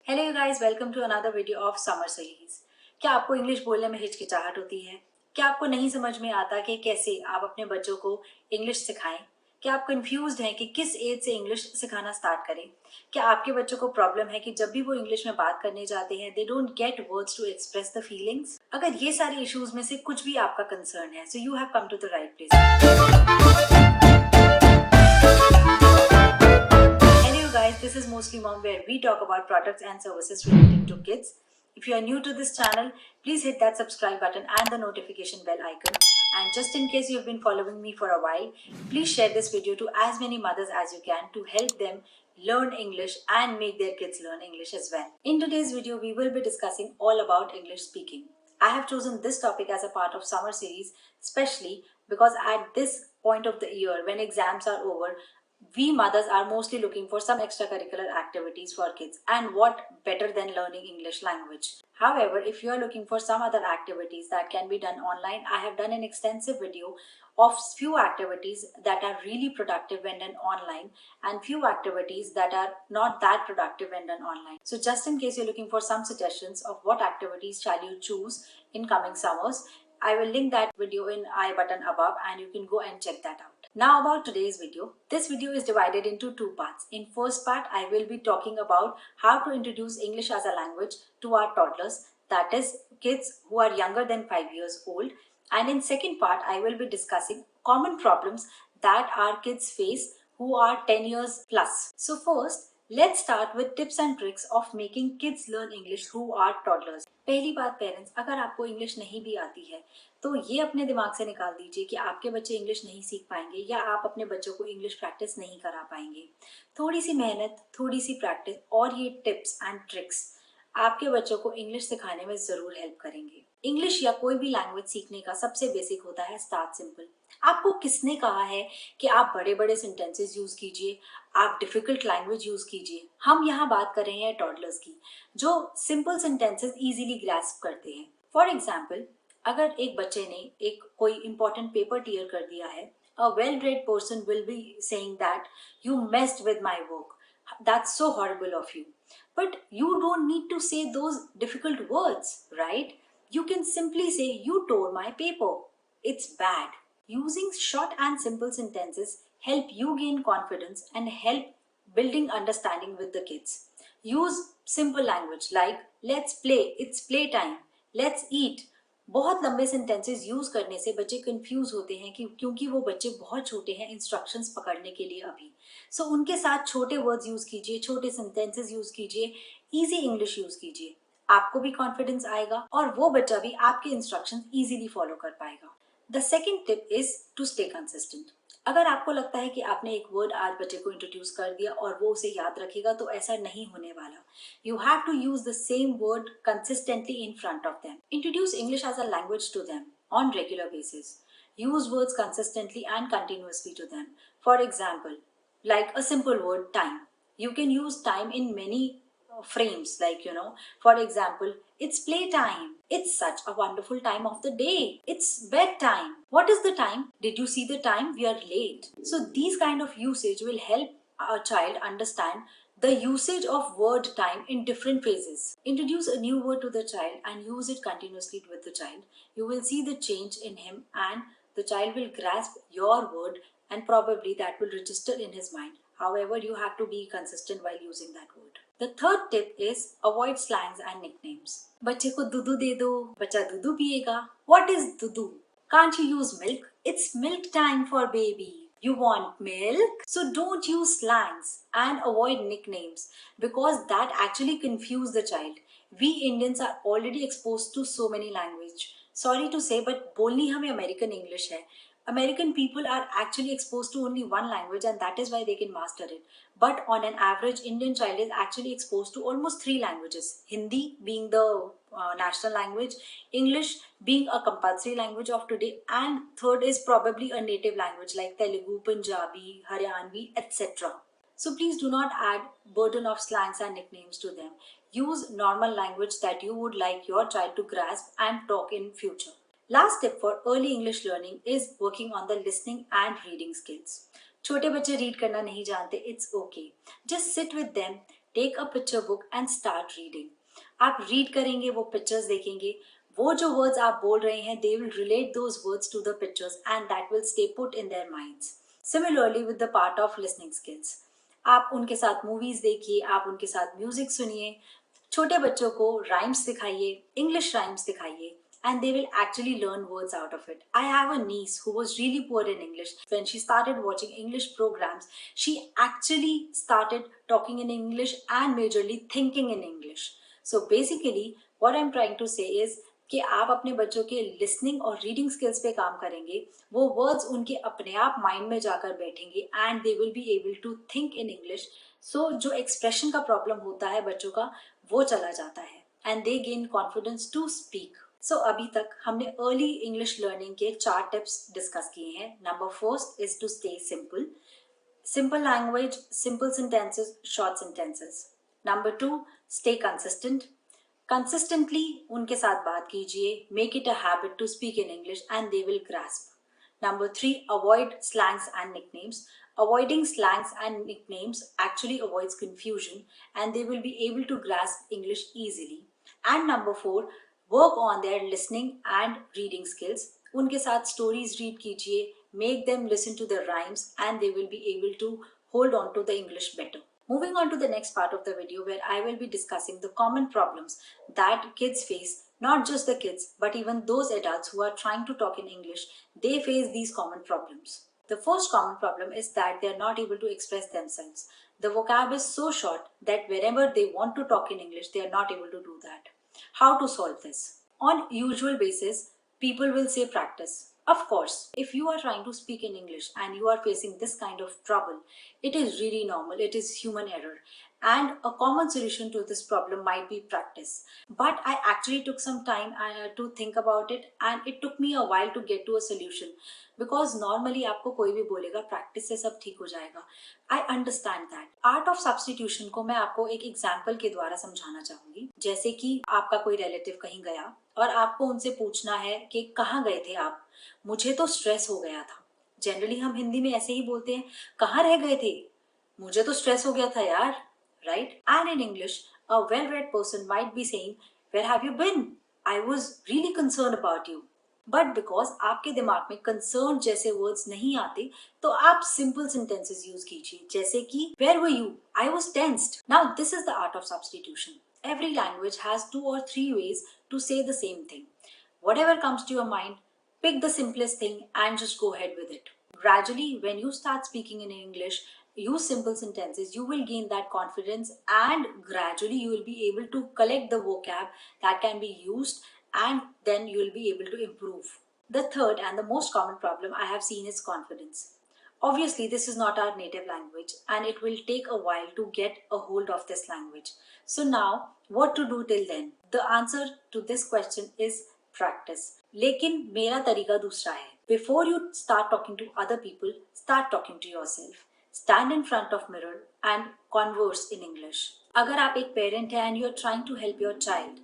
Hello you guys, welcome to another video of summer series. क्या आपको English बोलने में हिचकिचाहट होती है? क्या आपको नहीं समझ में आता कि कैसे आप अपने बच्चों को इंग्लिश सिखाएं? क्या आप कंफ्यूज्ड हैं कि किस एज से इंग्लिश सिखाना स्टार्ट करें? क्या आपके बच्चों को प्रॉब्लम है कि जब भी वो इंग्लिश में बात करने जाते हैं they don't get words to express the feelings? अगर ये सारे इश्यूज में से कुछ भी आपका कंसर्न है, so you have come to the right place. Guys, this is Mostly Mom, where we talk about products and services relating to kids. If you are new to this channel, please hit that subscribe button and the notification bell icon. And just in case you have been following me for a while, please share this video to as many mothers as you can to help them learn English and make their kids learn English as well. In today's video, we will be discussing all about English speaking. I have chosen this topic as a part of summer series, especially because at this point of the year, when exams are over, we mothers are mostly looking for some extracurricular activities for kids, and what better than learning English language. However, if you are looking for some other activities that can be done online, I have done an extensive video of few activities that are really productive when done online and few activities that are not that productive when done online. So just in case you're looking for some suggestions of what activities shall you choose in coming summers, I will link that video in I button above and you can go and check that out. Now about today's video. This video is divided into two parts. In first part, I will be talking about how to introduce English as a language to our toddlers, that is kids who are younger than 5 years old. And in second part, I will be discussing common problems that our kids face who are 10 years plus. So first, let's start with tips and tricks of making kids learn English who are toddlers. पहली बात parents, अगर आपको English नहीं भी आती है तो ये अपने दिमाग से निकाल दीजिए कि आपके बच्चे इंग्लिश नहीं सीख पाएंगे या आप अपने बच्चों को इंग्लिश प्रैक्टिस नहीं करा पाएंगे। थोड़ी सी मेहनत, थोड़ी सी प्रैक्टिस और ये टिप्स एंड ट्रिक्स आपके बच्चों को इंग्लिश सिखाने में जरूर हेल्प करेंगे। इंग्लिश या कोई भी लैंग्वेज सीखने का सबसे बेसिक होता है स्टार्ट सिंपल। आपको किसने कहा है कि आप बड़े बड़े सेंटेंसेस यूज कीजिए, आप डिफिकल्ट लैंग्वेज यूज कीजिए? हम यहाँ बात कर रहे हैं टॉडलर्स की, जो सिंपल सेंटेंसेस इजीली ग्रास्प करते हैं। फॉर एग्जाम्पल, अगर एक बच्चे ने एक कोई इंपॉर्टेंट पेपर क्लियर कर दिया है, a well-read person will be saying that you messed with my work. That's so horrible of you. But you don't need to say those difficult words, right? You can simply say you tore my paper. It's bad. Using short and simple sentences help you gain confidence and help building understanding with the kids. Use simple language like let's play, it's playtime, let's eat. बहुत लंबे sentences use करने से बच्चे confuse होते हैं क्योंकि वो बच्चे बहुत छोटे हैं इंस्ट्रक्शंस पकड़ने के लिए अभी। सो उनके साथ छोटे वर्ड्स यूज कीजिए, छोटे सेंटेंसेस यूज कीजिए, इजी इंग्लिश यूज कीजिए। आपको भी कॉन्फिडेंस आएगा और वो बच्चा भी आपके इंस्ट्रक्शंस इजीली फॉलो कर पाएगा। The second tip is to stay consistent. अगर आपको लगता है कि आपने एक वर्ड आज बच्चे को इंट्रोड्यूस कर दिया और वो उसे याद रखेगा, तो ऐसा नहीं होने वाला। You have to use the same word consistently in front of them. Introduce English as a language to them on regular basis. Use words consistently and continuously to them. For example, like a simple word time. You can use time in many frames, like, for example, it's playtime. It's such a wonderful time of the day. It's bedtime. What is the time? Did you see the time? We are late. So these kind of usage will help a child understand the usage of word time in different phases. Introduce a new word to the child and use it continuously with the child. You will see the change in him and the child will grasp your word and probably that will register in his mind. However, you have to be consistent while using that word. The third tip is avoid slangs and nicknames. बच्चे को दूधू दे दो, बच्चा दूधू पिएगा. What is दूधू? Can't you use milk? It's milk time for baby. You want milk? So don't use slangs and avoid nicknames because that actually confuse the child. We Indians are already exposed to so many language. Sorry to say, but बोलनी हमें American English है. American people are actually exposed to only one language and that is why they can master it. But on an average, Indian child is actually exposed to almost 3 languages. Hindi being the national language, English being a compulsory language of today, and third is probably a native language like Telugu, Punjabi, Haryanvi, etc. So please do not add burden of slangs and nicknames to them. Use normal language that you would like your child to grasp and talk in future. Last tip for early English learning is working on the listening and reading skills. छोटे बच्चे read करना नहीं जानते, it's okay. Just sit with them, take a picture book and start reading. आप read करेंगे, वो pictures देखेंगे, वो जो वर्ड्स आप बोल रहे हैं, they will relate those words to the pictures and that will stay put in their minds. Similarly with the part of listening skills, आप उनके साथ मूवीज देखिए, आप उनके साथ म्यूजिक सुनिए, छोटे बच्चों को राइम्स सिखाइए, इंग्लिश राइम्स सिखाइए, and they will actually learn words out of it. I have a niece who was really poor in English. When she started watching English programs, she actually started talking in English and majorly thinking in English. So basically, what I'm trying to say is कि आप अपने बच्चों के listening और reading skills पे काम करेंगे, वो वर्ड्स उनके अपने आप माइंड में जाकर बैठेंगे and they will be able to think in English. So जो एक्सप्रेशन का प्रॉब्लम होता है बच्चों का, वो चला जाता है and they gain confidence to speak. So अभी तक हमने अर्ली इंग्लिश लर्निंग के 4 टिप्स डिस्कस किए हैं. Number first is to stay simple. Simple language, simple sentences, short sentences. Number 2, stay consistent. Consistently उनके साथ बात कीजिए. Make it a habit to speak in English and they will grasp. Number 3, avoid slangs and nicknames. Avoiding slangs and nicknames actually avoids confusion and they will be able to grasp English easily. And number 4, work on their listening and reading skills. उनके साथ stories read कीजिए. Make them listen to the rhymes and they will be able to hold on to the English better. Moving on to the next part of the video where I will be discussing the common problems that kids face, not just the kids but even those adults who are trying to talk in English, they face these common problems. The first common problem is that they are not able to express themselves. The vocab is so short that whenever they want to talk in English, they are not able to do that. How to solve this? On usual basis, people will say practice. Of course, if you are trying to speak in English and you are facing this kind of trouble, it is really normal, it is human error. And a common solution to this problem might be practice. But I actually took some time to think about it and it took me a while to get to a solution. Because normally आपको कोई भी बोलेगा practice से सब ठीक हो जाएगा. I understand that. Art of substitution को मैं आपको एक एग्जाम्पल के द्वारा समझाना चाहूंगी. जैसे कि आपका कोई रिलेटिव कहीं गया और आपको उनसे पूछना है कि कहाँ गए थे आप. मुझे तो स्ट्रेस हो गया था. जनरली हम हिंदी में ऐसे ही बोलते हैं, कहाँ रह गए थे, मुझे तो स्ट्रेस हो गया था यार, right? And in English a well read person might be saying, where have you been, I was really concerned about you. But because आपके दिमाग में कंसर्न जैसे वर्ड्स नहीं आते, तो आप सिंपल सेंटेंसेस यूज कीजिए, जैसे कि where were you, I was tensed. Now this is the art of substitution. Every language has 2 or 3 ways to say the same thing. Whatever comes to your mind, pick the simplest thing and just go ahead with it. Gradually, when you start speaking in English, use simple sentences, you will gain that confidence and gradually you will be able to collect the vocab that can be used and then you will be able to improve. The third and the most common problem I have seen is confidence. Obviously, this is not our native language and it will take a while to get a hold of this language. So now, what to do till then? The answer to this question is practice. लेकिन मेरा तरीका दूसरा है. Before you start talking to other people, start talking to yourself. Stand in front of mirror and converse in English. अगर आप एक parent हैं and you are trying to help your child,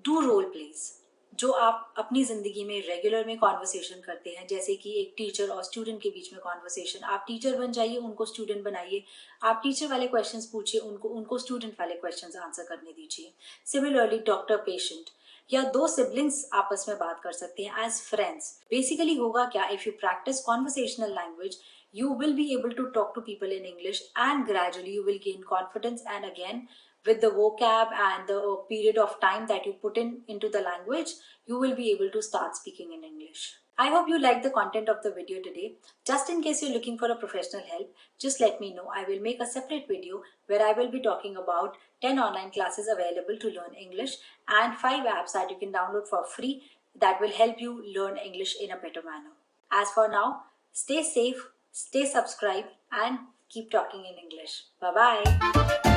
do role plays. जो आप अपनी जिंदगी में regular में कॉन्वर्सेशन करते हैं, जैसे कि एक टीचर और स्टूडेंट के बीच में कॉन्वर्सेशन, आप टीचर बन जाइए, उनको स्टूडेंट बनाइए. आप टीचर वाले क्वेश्चंस पूछिए, उनको स्टूडेंट वाले क्वेश्चंस आंसर करने दीजिए. सिमिलरली डॉक्टर पेशेंट या 2 सिबलिंग्स आपस में बात कर सकते हैं एज फ्रेंड्स. बेसिकली होगा क्या, if you practice conversational language, you will be able to talk to people in English and gradually you will gain confidence, and again with the vocab and the period of time that you put into the language, you will be able to start speaking in English. I hope you liked the content of the video today. Just in case you're looking for a professional help, just let me know. I will make a separate video where I will be talking about 10 online classes available to learn English and 5 apps that you can download for free that will help you learn English in a better manner. As for now, stay safe, stay subscribed and keep talking in English. Bye bye.